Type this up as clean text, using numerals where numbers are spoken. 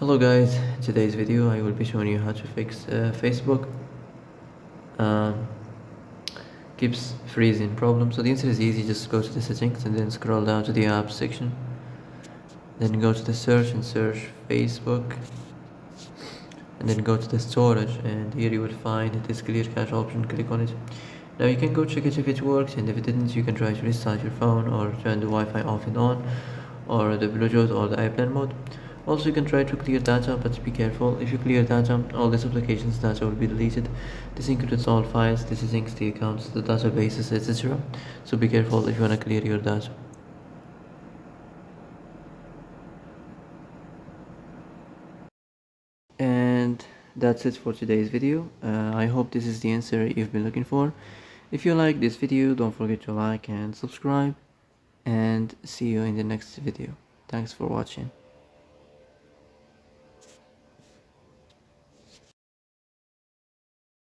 Hello guys, in today's video I will be showing you how to fix Facebook um, keeps freezing problem. So the answer is easy, just go to the settings and then scroll down to the apps section, then go to the search and search Facebook, and then go to the storage, and here you will find this clear cache option. Click on it. Now you can go check it if it works, and if it didn't you can try to restart your phone or turn the Wi-Fi off and on, or the Bluetooth or the airplane mode. Also you can try to clear data, but be careful. If you clear data, all this application's data will be deleted. This includes all files, the settings, the accounts, the databases, etc. So be careful if you want to clear your data. And that's it for today's video. I hope this is the answer you've been looking for. If you like this video, don't forget to like and subscribe, and see you in the next video. Thanks for watching.